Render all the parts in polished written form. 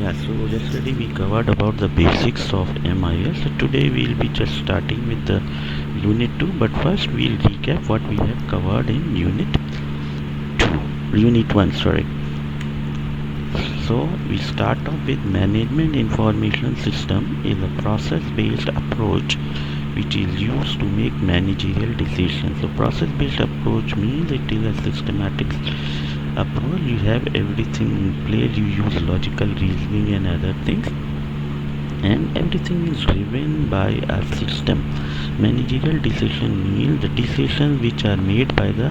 So yesterday we covered about the basics of MIS. So today we'll be just starting with the Unit 2, but first we'll recap what we have covered in Unit 1, sorry. So we start off with Management Information System is a process-based approach which is used to make managerial decisions. So process-based approach means it is a systematic approach. You have everything in place, you use logical reasoning and other things, and everything is driven by a system. Managerial decision means the decisions which are made by the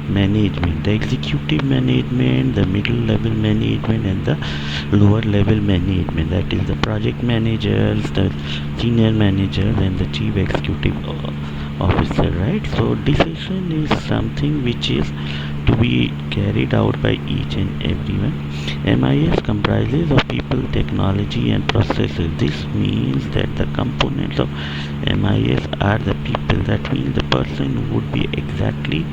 management, the executive management, the middle level management, and the lower level management, that is the project managers, the senior managers, and the chief executive officer, right? So decision is something which is to be carried out by each and everyone. MIS comprises of people, technology, and processes. This means that the components of MIS are the people. That means the person who would be exactly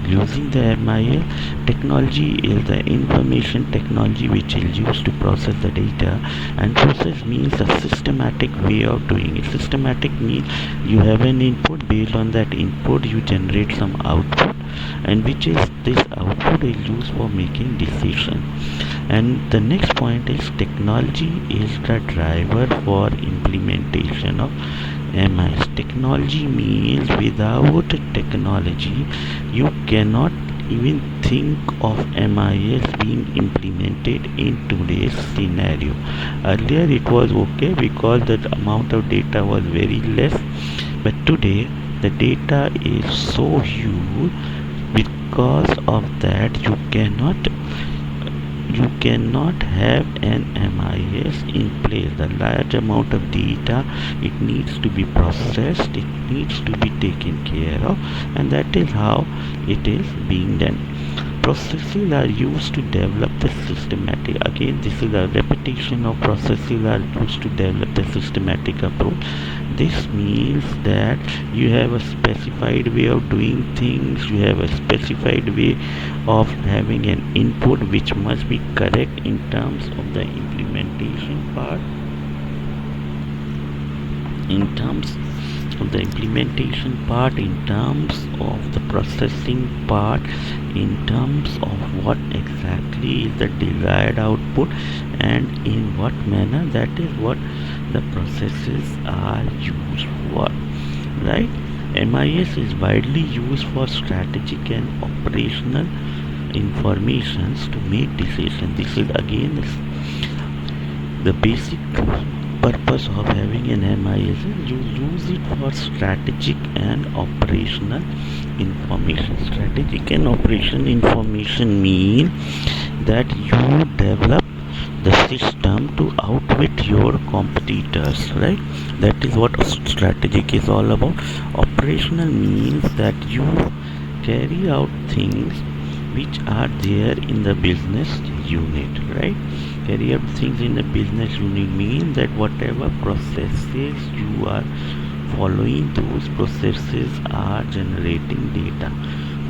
using the MIS. Technology is the information technology which is used to process the data, and process means a systematic way of doing it. Systematic means you have an input, based on that input you generate some output, and which is this output is used for making decision. And the next point is technology is the driver for implementation of MIS. Technology means without technology you cannot even think of MIS being implemented in today's scenario. Earlier it was okay because the amount of data was very less, but today the data is so huge. Because of that you cannot have an MIS in place. The large amount of data, it needs to be processed, it needs to be taken care of, and that is how it is being done. Processes are used to develop the systematic, again this is a repetition of processes are used to develop the systematic approach. This means that you have a specified way of doing things, you have a specified way of having an input which must be correct in terms of the implementation part, in terms of the implementation part, in terms of the processing part, in terms of what exactly is the desired output and in what manner. That is what the processes are used for, right? MIS is widely used for strategic and operational informations to make decisions. This is again the basic purpose of having an MIS. You use it for strategic and operational information. Strategic and operational information mean that you develop the system to outwit your competitors, right? That is what strategic is all about. Operational means that you carry out things which are there in the business unit, right? Carry out things in the business unit means that whatever processes you are following, those processes are generating data.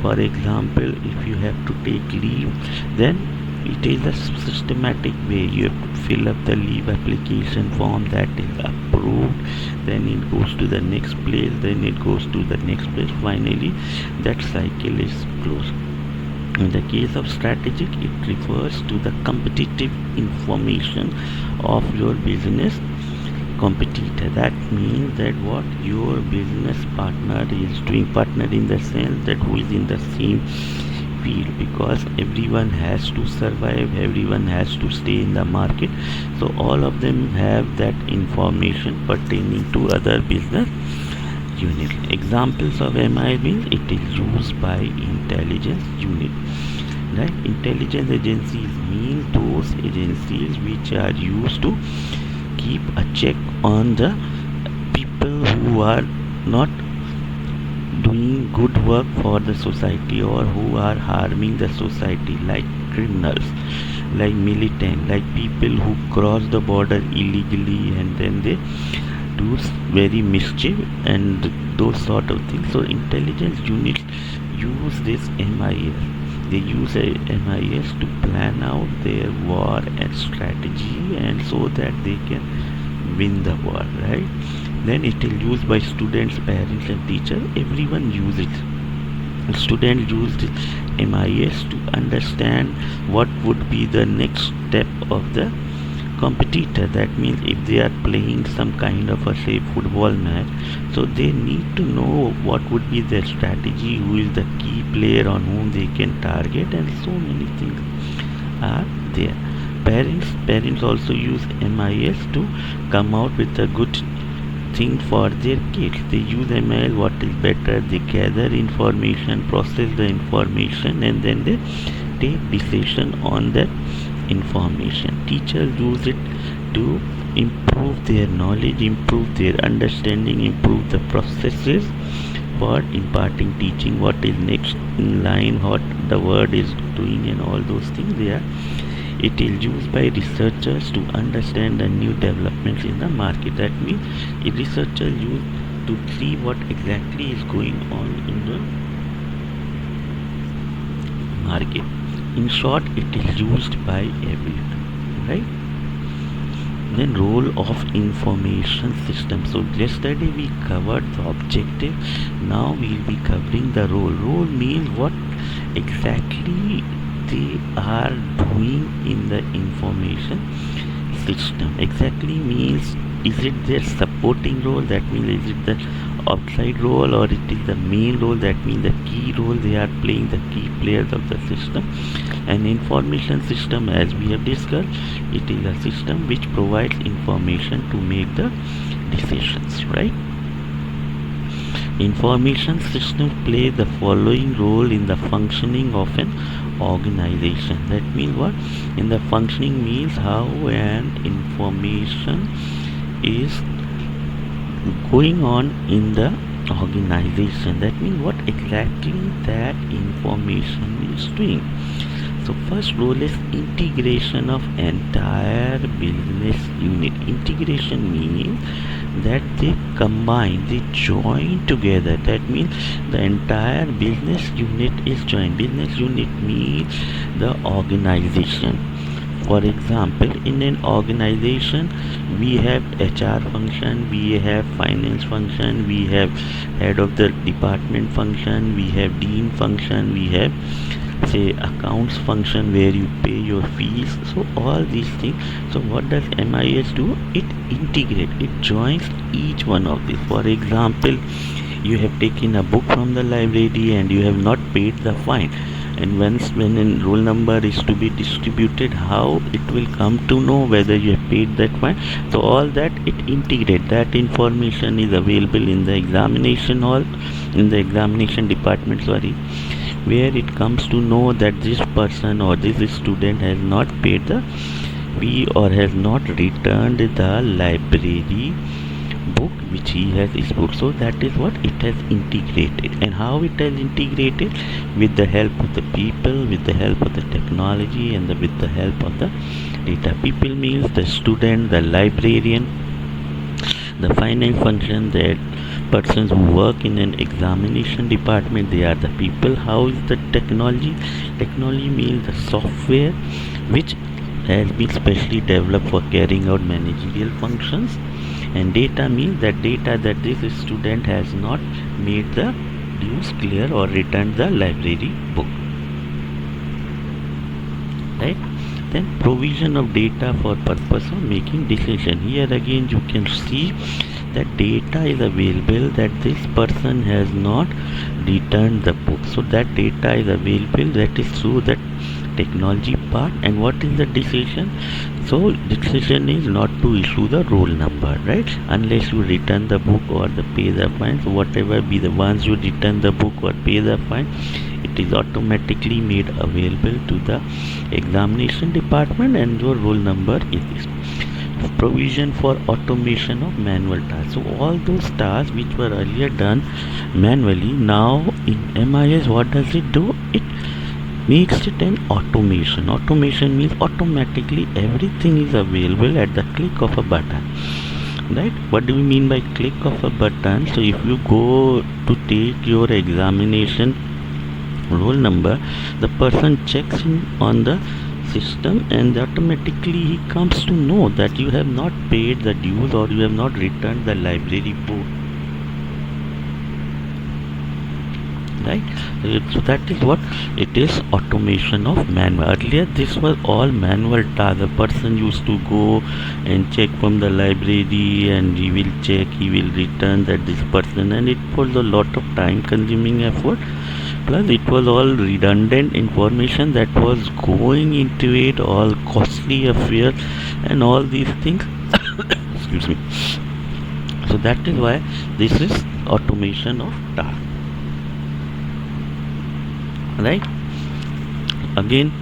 For example, if you have to take leave, then it is a systematic way. You have to fill up the leave application form, that is approved, then it goes to the next place, then it goes to the next place, finally that cycle is closed. In the case of strategic, it refers to the competitive information of your business competitor. That means that what your business partner is doing, partner in the sense that who is in the same field, because everyone has to survive, everyone has to stay in the market, so all of them have that information pertaining to other business unit. Examples of MIS means it is used by intelligence unit, right? Intelligence agencies mean those agencies which are used to keep a check on the people who are not doing good work for the society or who are harming the society, like criminals, like militant, like people who cross the border illegally and then they do very mischief and those sort of things. So intelligence units use this MIS. They use a MIS to plan out their war and strategy, and so that they can win the war, right? Then it is used by students, parents and teachers. Everyone use it. Students use MIS to understand what would be the next step of the competitor. That means if they are playing some kind of a say football match, so they need to know what would be their strategy, who is the key player on whom they can target, and so many things are there. Parents also use MIS to come out with a good thing for their kids. They use MIS what is better. They gather information, process the information, and then they take decision on that information. Teachers use it to improve their knowledge, improve their understanding, improve the processes for imparting teaching, what is next in line, what the word is doing, and all those things there. It is used by researchers to understand the new developments in the market. That means a researcher use to see what exactly is going on in the market. In short, it is used by everyone, right? Then role of information system. So yesterday we covered the objective. Now we will be covering the role. Role means what exactly they are doing in the information system. Exactly means, is it their supporting role? That means is it the outside role, or it is the main role? That means the key role they are playing, the key players of the system. An information system, as we have discussed, it is a system which provides information to make the decisions, right? Information systems play the following role in the functioning of an organization. That means what? In the functioning means how an information is going on in the organization. That means what exactly that information is doing. So first role is integration of entire business unit. Integration means that they combine, they join together. That means the entire business unit is joined. Business unit means the organization. For example, in an organization we have HR function, we have finance function, we have head of the department function, we have dean function, we have say accounts function where you pay your fees. So all these things. So what does MIS do? It integrates, it joins each one of these. For example, you have taken a book from the library and you have not paid the fine, and when a roll number is to be distributed, how it will come to know whether you have paid that fine? So all that it integrates. That information is available in the examination hall, in the examination department, where it comes to know that this person or this student has not paid the fee or has not returned the library book which he has issued. So that is what it has integrated. And how it has integrated? With the help of the people, with the help of the technology, and with the help of the data. People means the student, the librarian, the finance function, that persons who work in an examination department, they are the people. How is the technology? Technology means the software which has been specially developed for carrying out managerial functions. And data means that data that this student has not made the dues clear or returned the library book, right? Then provision of data for purpose of making decision. Here again you can see that data is available that this person has not returned the book. So that data is available, that is through that technology part. And what is the decision? So decision is not to issue the roll number, right? Unless you return the book or the pay the fine. So whatever be the ones you return the book or pay the fine, it is automatically made available to the examination department, and your roll number is this. Provision for automation of manual tasks. So all those tasks which were earlier done manually, now in MIS what does it do? It makes it an automation. Automation means automatically everything is available at the click of a button, right? What do we mean by click of a button? So if you go to take your examination roll number, the person checks in on the system and automatically he comes to know that you have not paid the dues or you have not returned the library book, right? So that is what it is, automation of manual. Earlier this was all manual task. The person used to go and check from the library and he will check, he will return that this person, and it was a lot of time consuming effort, plus it was all redundant information that was going into it, all costly affair and all these things. Excuse me. So that is why this is automation of task, right? Again,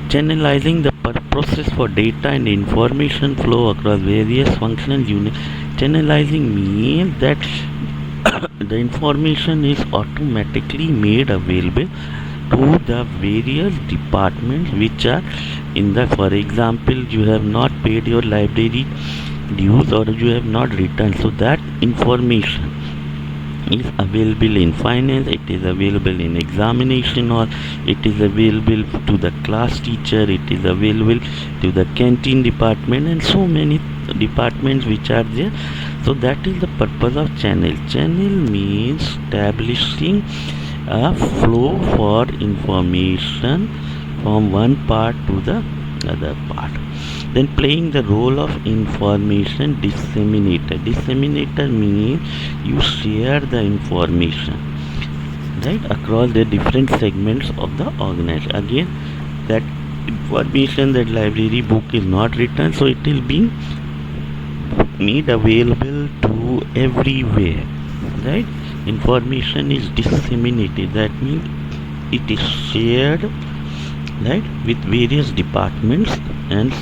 channelizing the process for data and information flow across various functional units. Channelizing means that the information is automatically made available to the various departments which are in the, for example, you have not paid your library dues or you have not returned, so that information is available in finance, it is available in examination, or it is available to the class teacher, it is available to the canteen department, and so many departments which are there. So that is the purpose of channel. Channel means establishing a flow for information from one part to the other part. Then playing the role of information disseminator. Disseminator means you share the information, right, across the different segments of the organization. Again, that information, that library book is not written, so it will be made available to everywhere, right? Information is disseminated, that means it is shared, right, with various departments, and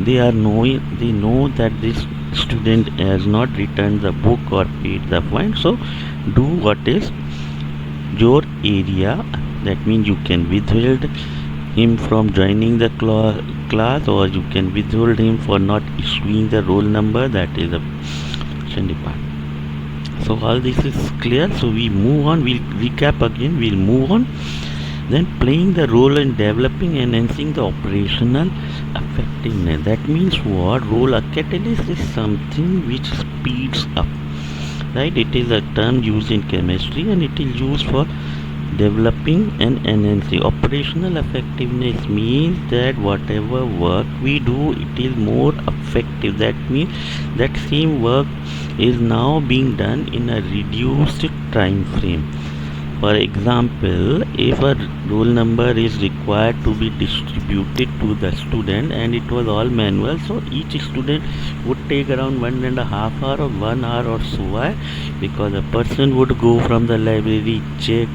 they know that this student has not returned the book or paid the fine, so do what is your area. That means you can withhold him from joining the class, or you can withhold him for not issuing the roll number, that is the section department. So all this is clear. So we move on, we'll recap again, we'll move on. Then playing the role in developing and enhancing the operational effectiveness. That means what? Role, a catalyst is something which speeds up, right? It is a term used in chemistry and it is used for developing and enhancing. Operational effectiveness means that whatever work we do, it is more effective. That means that same work is now being done in a reduced time frame. For example, if a roll number is required to be distributed to the student and it was all manual, so each student would take around 1.5 hours or 1 hour or so. Why? Because a person would go from the library, check,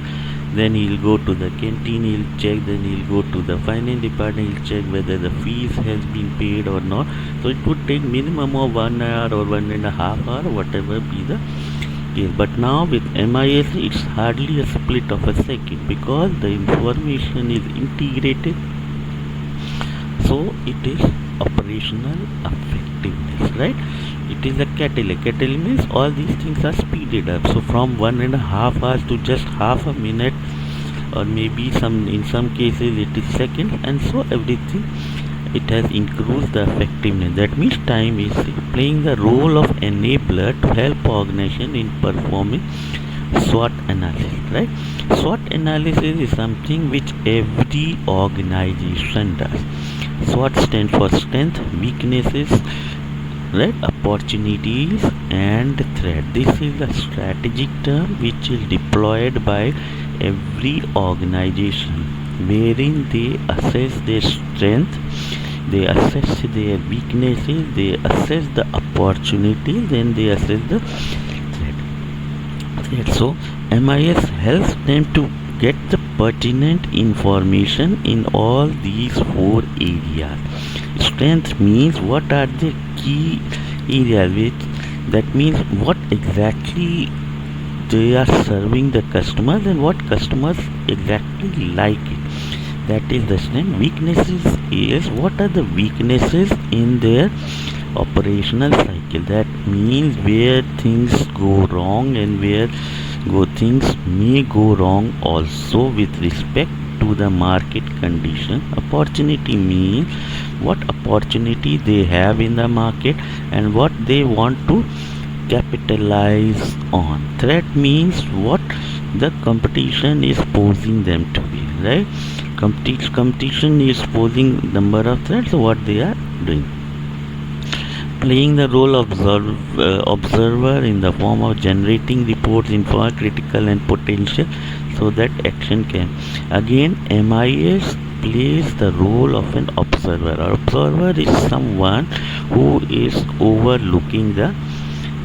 then he'll go to the canteen, he'll check, then he'll go to the finance department, he'll check whether the fees has been paid or not. So it would take minimum of 1 hour or 1.5 hour, whatever be the case. But now with MIS, it's hardly a split of a second because the information is integrated. So it is operational effectiveness, right? It is a catalyst. Catalyst means all these things are speeded up. So from 1.5 hours to just half a minute, or maybe in some cases it is seconds, and so everything, it has increased the effectiveness. That means time is playing the role of enabler to help organization in performing SWOT analysis, right? SWOT analysis is something which every organization does. SWOT stands for strength, weaknesses, right, opportunities and threat. This is a strategic term which is deployed by every organization, wherein they assess their strength, they assess their weaknesses, they assess the opportunities, and they assess the threat. So MIS helps them to get the pertinent information in all these 4 areas. Strength means what are the key areas, which that means what exactly they are serving the customers and what customers exactly like it. That is the strength. Weaknesses is what are the weaknesses in their operational cycle. That means where things go wrong and where things may go wrong also with respect to the market condition. Opportunity means what opportunity they have in the market and what they want to capitalize on. Threat means what the competition is posing them to be, right? Competition is posing number of threats, what they are doing. Playing the role of observer in the form of generating reports for critical and potential so that action can. Again, MIS plays the role of an observer. An observer is someone who is overlooking the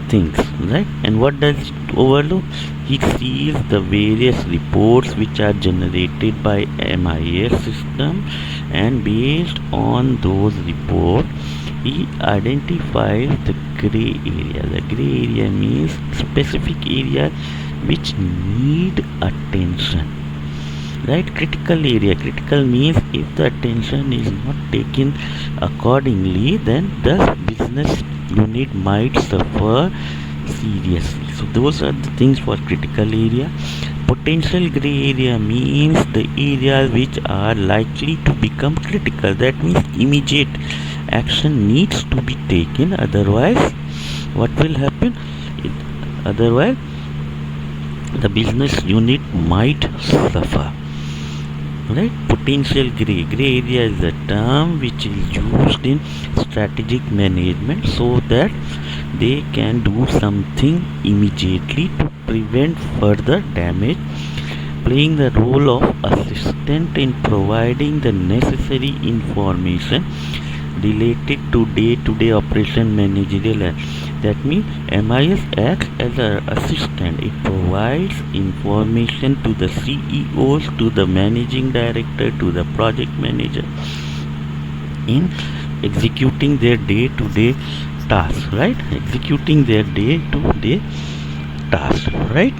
things, right? And what does it overlook? He sees the various reports which are generated by MIS system, and based on those reports he identifies the gray area. The gray area means specific area which need attention, right? Critical means if the attention is not taken accordingly, then the business unit might suffer seriously. So those are the things for critical area. Potential gray area means the areas which are likely to become critical. That means immediate action needs to be taken, otherwise what will happen? Otherwise the business unit might suffer, right? Potential gray area is a term which is used in strategic management so that they can do something immediately to prevent further damage. Playing the role of assistant in providing the necessary information related to day-to-day operation managerial. That means MIS acts as an assistant. It provides information to the CEOs, to the managing director, to the project manager in executing their day-to-day tasks, right? Executing their day-to-day tasks, right?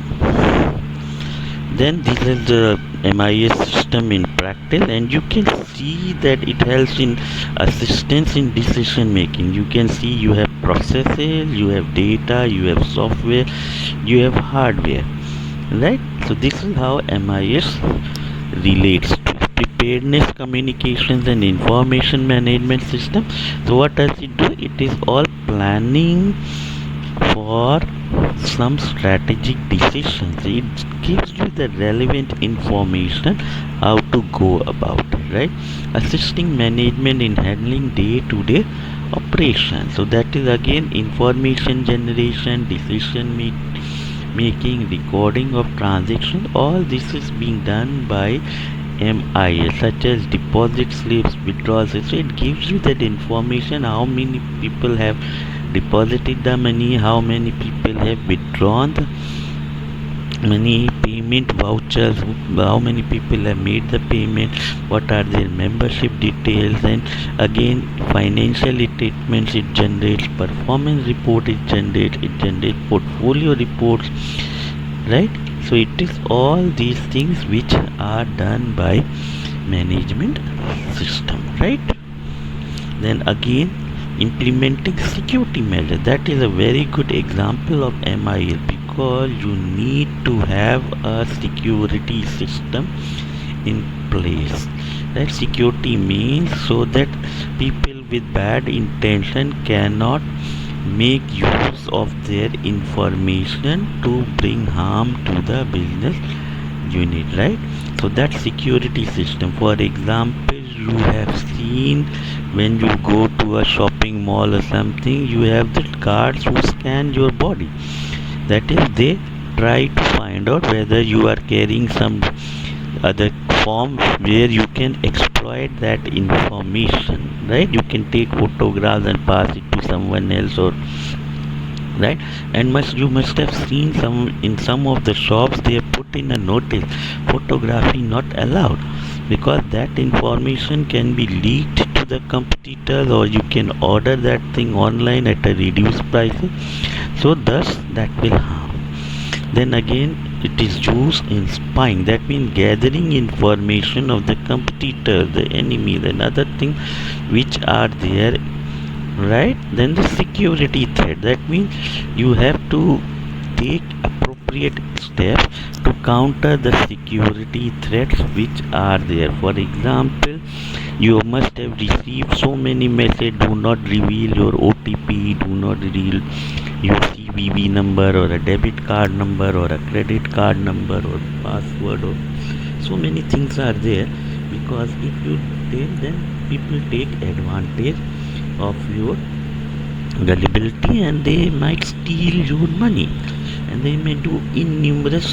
Then this is the MIS system in practice, and you can see that it helps in assistance in decision making. You can see you have processes, you have data, you have software, you have hardware, right? So this is how MIS relates to preparedness, communications and information management system. So what does it do? It is all planning for some strategic decisions. It gives you the relevant information how to go about it, right? Assisting management in handling day-to-day operations. So that is again information generation, decision making, recording of transactions. All this is being done by MIS, such as deposit slips, withdrawals. So it gives you that information, how many people have deposited the money, how many people have withdrawn the money, payment vouchers, how many people have made the payment, what are their membership details, and again financial statements it generates, performance report it generates portfolio reports, right? So it is all these things which are done by management system, right? Then again, implementing security measures, that is a very good example of MIS, because you need to have a security system in place. That security means so that people with bad intention cannot make use of their information to bring harm to the business unit, right? So that security system, for example, you have seen when you go to a shopping mall or something, you have the guards who scan your body. That is, they try to find out whether you are carrying some other form where you can exploit that information, right? You can take photographs and pass it to someone else, or right? And you must have seen some of the shops they have put in a notice, photography not allowed, because that information can be leaked to the competitors, or you can order that thing online at a reduced price. So thus that will harm. Then again, it is used in spying. That means gathering information of the competitor, the enemy, and other things which are there, right? Then the security threat. That means you have to take appropriate appropriate steps to counter the security threats which are there. For example, you must have received so many messages: do not reveal your OTP, do not reveal your CVV number or a debit card number or a credit card number or password, or so many things are there. Because if you tell, then people take advantage of your gullibility and they might steal your money and they may do innumerous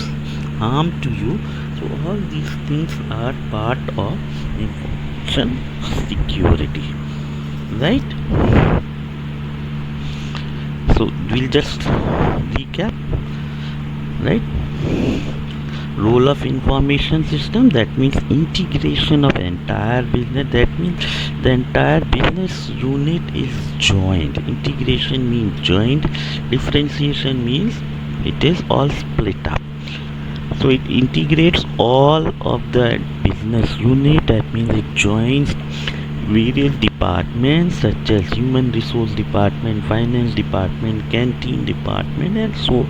harm to you. So all these things are part of information security, right? So we'll just recap, right? Role of information system, that means integration of entire business. That means the entire business unit is joined. Integration means joined. Differentiation means it is all split up. So it integrates all of the business unit. That means it joins various departments such as human resource department, finance department, canteen department, and so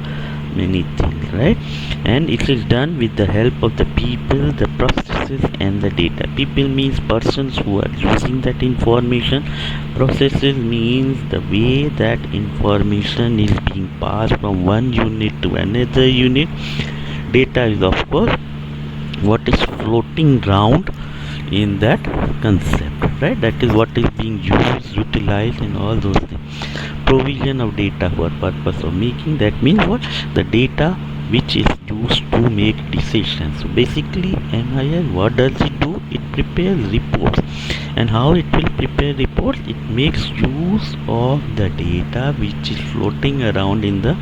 many things, right? And it is done with the help of the people, the processes, and the data. People means persons who are using that information. Processes means the way that information is being passed from one unit to another unit. Data is, of course, what is floating around in that concept, right? That is what is being used, utilized, and all those things. Provision of data for purpose of making, that means what? The data which is used to make decisions. So basically, MIS, what does it do? It prepares reports. And how it will prepare reports? It makes use of the data which is floating around in the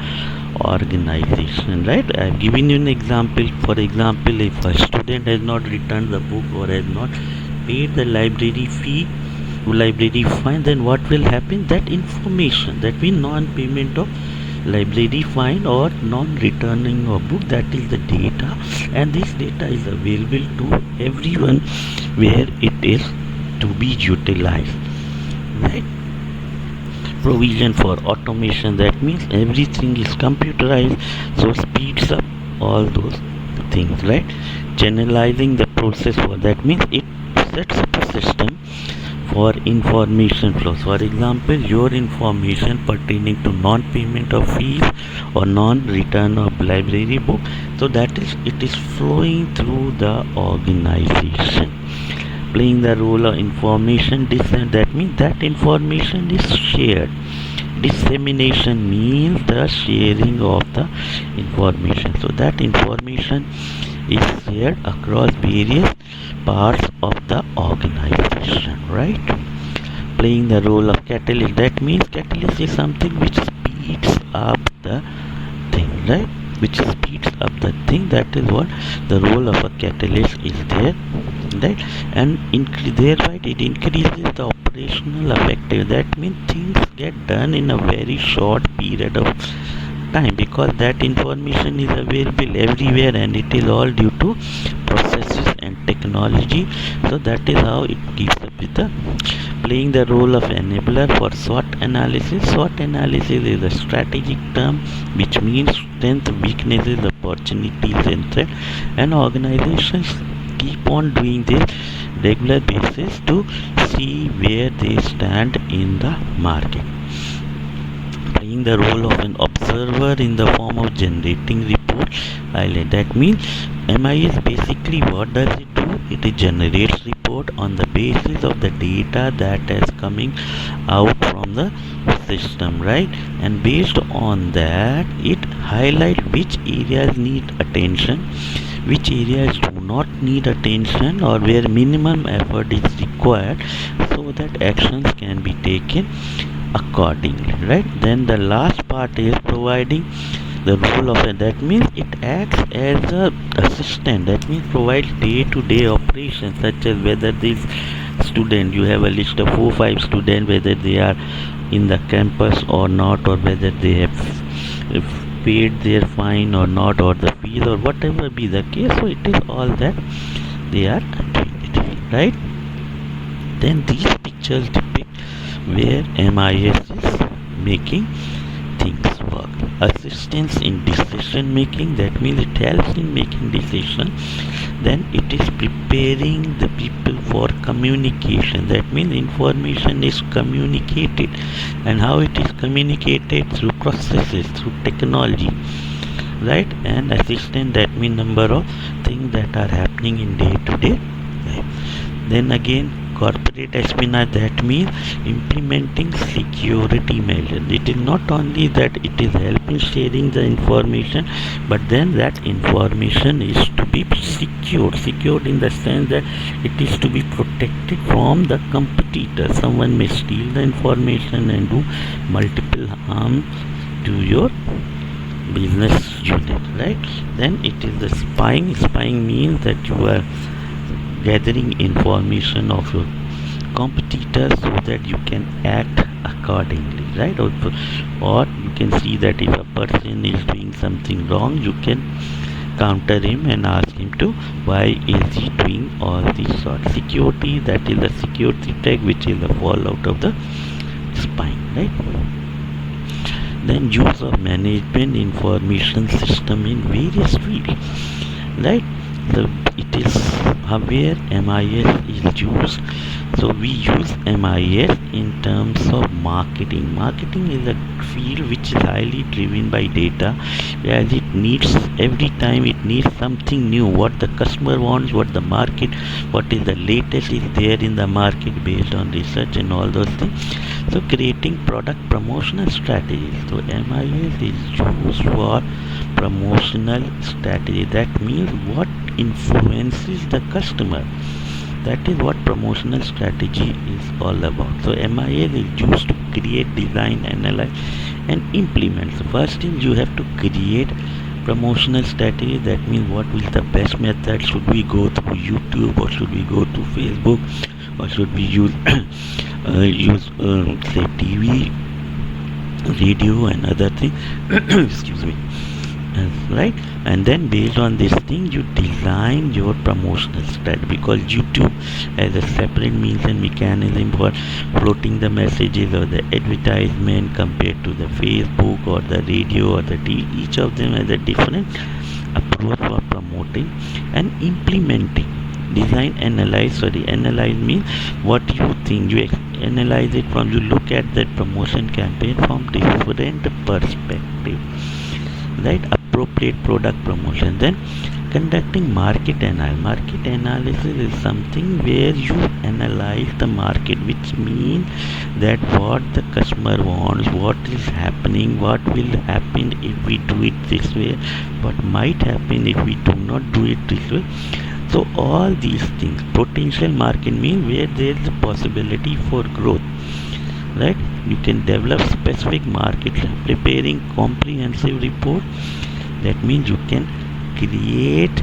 organization, right? I have given you an example. For example, if a student has not returned the book or has not paid the library fee, library fine, then what will happen? That information, that means non-payment of library fine or non-returning of book, that is the data, and this data is available to everyone where it is to be utilized, right? Provision for automation, that means everything is computerized, so speeds up all those things, right? Generalizing the process for, that means it sets up a system for information flows. For example, your information pertaining to non-payment of fees or non-return of library book, so that is, it is flowing through the organization. Playing the role of information dissemination, that means that information is shared. Dissemination means the sharing of the information, so that information is shared across various parts of the organization, right? Playing the role of catalyst, that means catalyst is something which speeds up the thing, right? Which speeds up the thing. That is what the role of a catalyst is there, right? And thereby it increases the operational effectiveness. That means things get done in a very short period of time, because that information is available everywhere and it is all due to processes and technology. So that is how it keeps up with the playing the role of enabler for SWOT analysis. SWOT analysis is a strategic term which means strength, weaknesses, opportunities, and threat, and organizations keep on doing this regular basis to see where they stand in the market. Playing the role of an observer in the form of generating reports. That means MIS basically, what does it do? It generates report on the basis of the data that is coming out from the system, right? And based on that, it highlights which areas need attention, which areas do not need attention, or where minimum effort is required, so that actions can be taken accordingly, right? Then the last part is providing the role of it. That means it acts as a assistant, that means provides day-to-day operations, such as whether these student, you have a list of 4-5 students, whether they are in the campus or not, or whether they have paid their fine or not, or the fees, or whatever be the case. So it is all that they are doing it, right? Then these pictures depict where MIS is making things work. assistance in decision making, that means it helps in making decision. Then it is preparing the people for communication, that means information is communicated, and how it is communicated through processes, through technology, right? And assistant, that means number of things that are happening in day to day life. Then again, corporate espionage, that means implementing security measures. It is not only that it is helping sharing the information, but then that information is to be secured in the sense that it is to be protected from the competitor. Someone may steal the information and do multiple harm to your business unit, right? Then it is the spying means that you are gathering information of your competitors so that you can act accordingly, right? Or you can see that if a person is doing something wrong, you can counter him and ask him to why is he doing all these sort. Security, that is the security tech, which is the fallout of the spying, right? Then use of management information system in various fields, right? So it is where MIS is used. So we use MIS in terms of marketing. Marketing is a field which is highly driven by data, as it needs, every time it needs something new, what the customer wants, what the market, what is the latest is there in the market based on research and all those things. So creating product promotional strategies. So MIS is used for promotional strategy, that means what influences the customer. That is what promotional strategy is all about. So MIS is used to create, design, analyze and implement. So first thing, you have to create promotional strategy, that means what is the best method. Should we go through YouTube, or should we go to Facebook, or should we use say TV, radio and other things excuse me, right? And then based on this thing, you design your promotional strategy, because YouTube has a separate means and mechanism for floating the messages or the advertisement compared to the Facebook or the radio or the TV. Each of them has a different approach for promoting and implementing. Analyze means what you think, you analyze it from, you look at that promotion campaign from different perspective, right? Appropriate product promotion. Then conducting market analysis is something where you analyze the market, which means that what the customer wants, what is happening, what will happen if we do it this way, what might happen if we do not do it this way. So all these things. Potential market means where there is a possibility for growth, right? You can develop specific markets. Preparing comprehensive report, that means you can create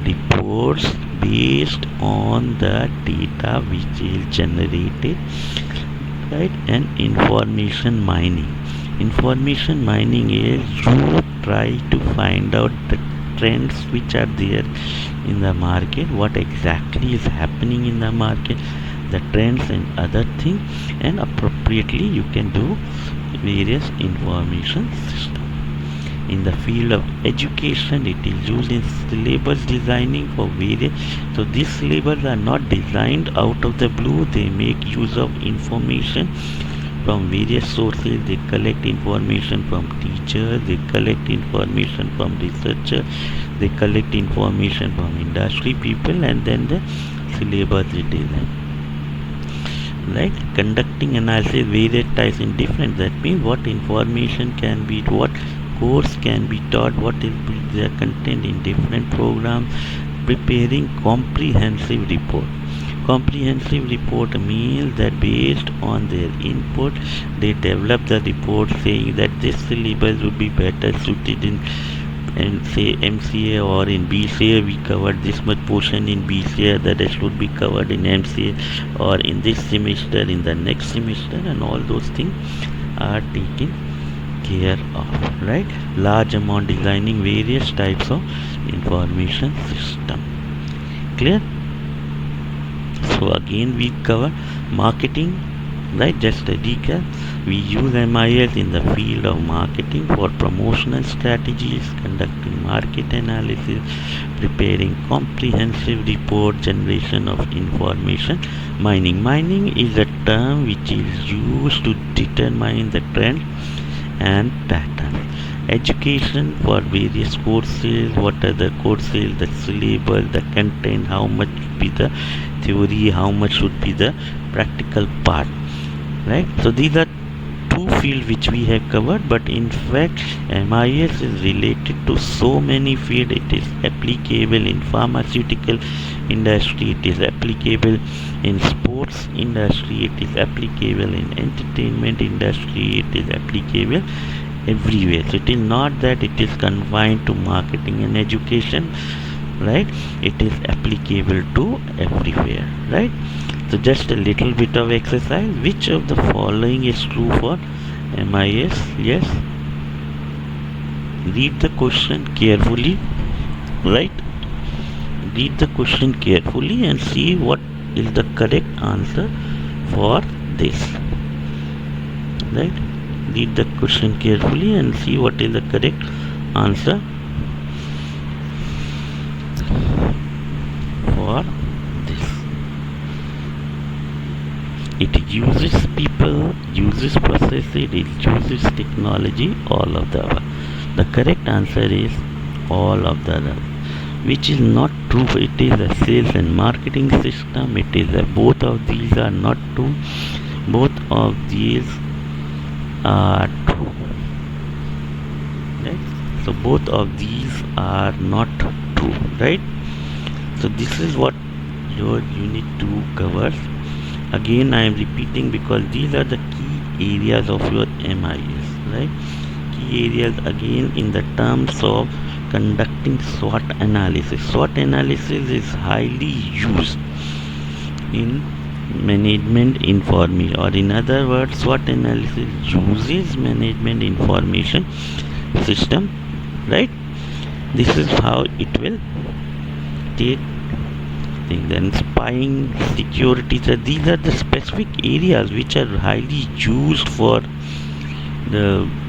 reports based on the data which is generated, right? And information mining is you try to find out the trends which are there in the market, what exactly is happening in the market, the trends and other things, and appropriately you can do various information system. In the field of education, it is used in syllabus designing for various. So these syllabus are not designed out of the blue. They make use of information from various sources. They collect information from teachers, they collect information from researchers, they collect information from industry people, and then the syllabus is designed, right? Conducting analysis, various types in different, that means what information can be, what course can be taught, what is their content in different programs. Preparing comprehensive report means that based on their input, they develop the report saying that this syllabus would be better suited in, and say MCA, or in BCA we covered this much portion in BCA, the rest would be covered in MCA, or in this semester, in the next semester, and all those things are taken care of, right? Large amount designing various types of information system. Clear? So again we cover marketing, Right, just a recap. We use MIS in the field of marketing for promotional strategies, conducting market analysis, preparing comprehensive report, generation of information. Mining is a term which is used to determine the trend and patterns. Education for various courses, what are the courses, the syllabus, the content, how much should be the theory, how much should be the practical part. Right, so these are two fields which we have covered, but in fact MIS is related to so many fields. It is applicable in pharmaceutical industry, it is applicable in sports industry, it is applicable in entertainment industry, it is applicable everywhere. So it is not that it is confined to marketing and education, right? It is applicable to everywhere, right? So just a little bit of exercise. Which of the following is true for MIS? Yes. Read the question carefully, right? Read the question carefully and see what is the correct answer for this, right? Read the question carefully and see what is the correct answer for this. It uses people, uses processes, it uses technology, all of the above. The correct answer is all of the above, which is not true. It is a sales and marketing system. It is both of these are not true. Both of these are true. Right? So both of these are not true. Right? So this is what your unit 2 covers. Again, I am repeating because these are the key areas of your MIS, right? Key areas again in the terms of conducting SWOT analysis. SWOT analysis is highly used in management information, or in other words, SWOT analysis uses management information system, right? This is how it will take. Then spying, security, so these are the specific areas which are highly used for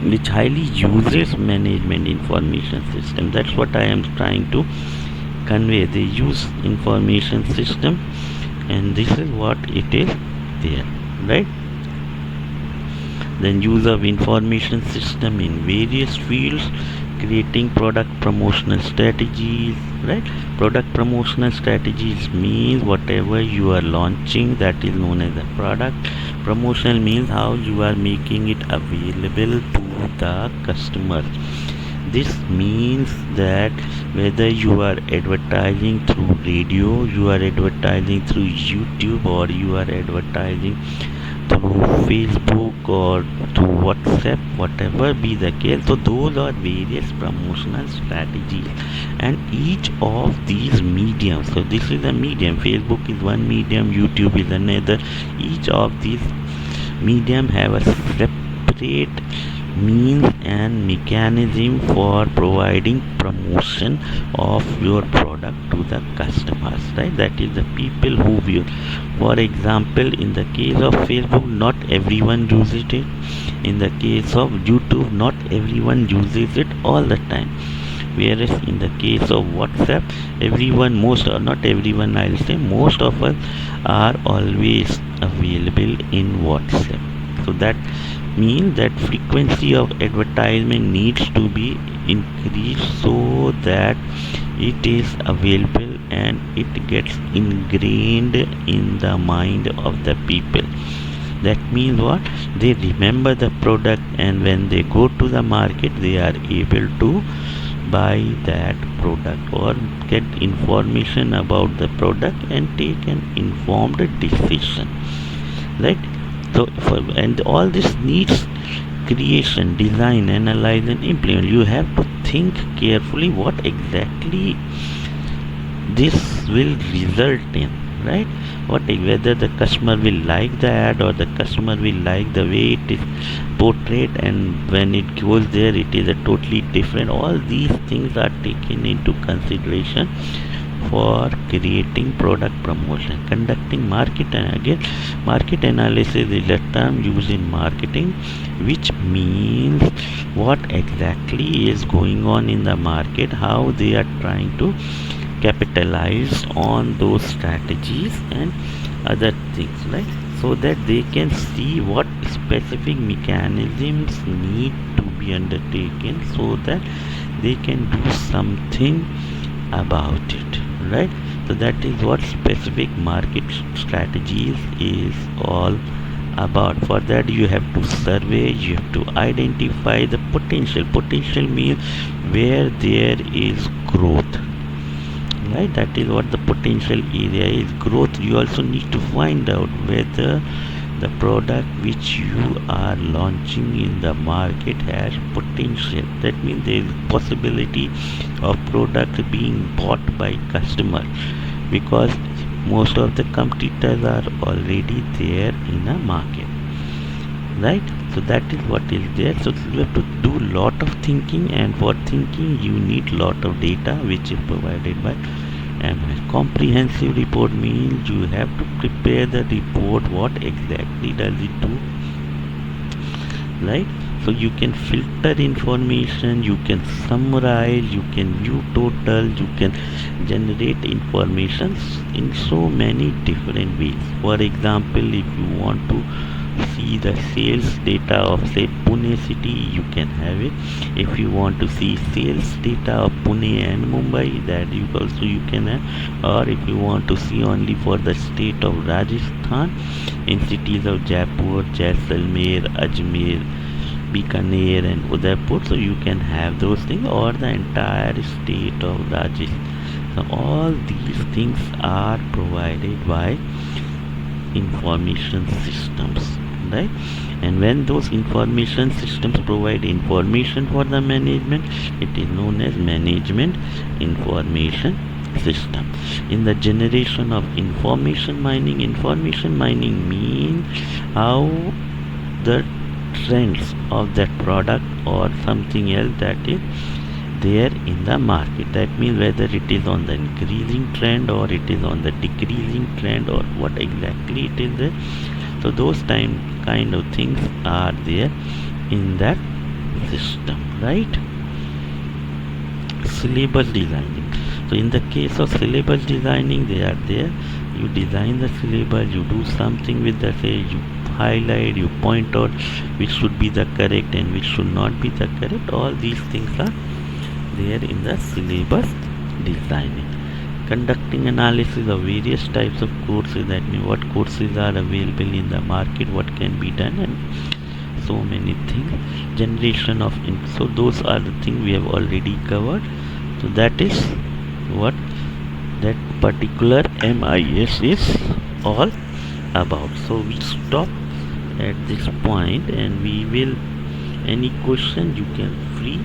which highly uses management information system. That's what I am trying to convey. They use information system, and this is what it is there, right? Then use of information system in various fields, creating product promotional strategies, right? Product promotional strategies means whatever you are launching, that is known as a product. Promotional means how you are making it available to the customer. This means that whether you are advertising through radio, you are advertising through YouTube, or you are advertising through Facebook or through WhatsApp, whatever be the case. So those are various promotional strategies, and each of these mediums, so this is a medium, Facebook is one medium, YouTube is another. Each of these medium have a separate means and mechanism for providing promotion of your product to the customers, right? That is the people who view. For example, in the case of Facebook, not everyone uses it. In the case of YouTube, not everyone uses it all the time. Whereas in the case of WhatsApp, everyone, most or not everyone, I'll say most of us are always available in WhatsApp. So that means that frequency of advertisement needs to be increased so that it is available and it gets ingrained in the mind of the people. That means what? They remember the product, and when they go to the market, they are able to buy that product or get information about the product and take an informed decision, right? So and all this needs creation, design, analyze and implement. You have to think carefully what exactly this will result in, right? Whether the customer will like the ad or the customer will like the way it is portrayed, and when it goes there it is a totally different. All these things are taken into consideration for creating product promotion. Conducting market, and again, market analysis is a term used in marketing, which means what exactly is going on in the market, how they are trying to capitalize on those strategies and other things, right? So that they can see what specific mechanisms need to be undertaken so that they can do something about it, right? So that is what specific market strategies is all about. For that, you have to survey, you have to identify the potential means where there is growth, right? That is what the potential area is, growth. You also need to find out whether the product which you are launching in the market has potential. That means there is possibility of product being bought by customer, because most of the competitors are already there in the market, right? So that is what is there. So you have to do lot of thinking, and for thinking you need lot of data which is provided by MS. Comprehensive report means you have to prepare the report, what exactly does it do, right? So you can filter information, you can summarize, you can view total, you can generate information in so many different ways. For example, if you want to see the sales data of, say, Pune city, you can have it. If you want to see sales data of Pune and Mumbai, that you can have. Or if you want to see only for the state of Rajasthan, in cities of Jaipur, Jaisalmer, Ajmer, Bikaner and Udaipur, so you can have those things, or the entire state of Rajasthan. So all these things are provided by information systems, right? And when those information systems provide information for the management, it is known as management information system. In the generation of information mining means how the trends of that product or something else that is there in the market, that means whether it is on the increasing trend or it is on the decreasing trend, or what exactly it is there. So those kind of things are there in that system, right? Syllabus designing. So in the case of syllabus designing, they are there. You design the syllabus, you do something with the, say, you highlight, you point out which should be the correct and which should not be the correct. All these things are there in the syllabus designing. Conducting analysis of various types of courses, that means what courses are available in the market, what can be done, and so many things. Generation of so those are the things we have already covered. So that is what that particular MIS is all about. So we stop at this point, and we will, any question you can free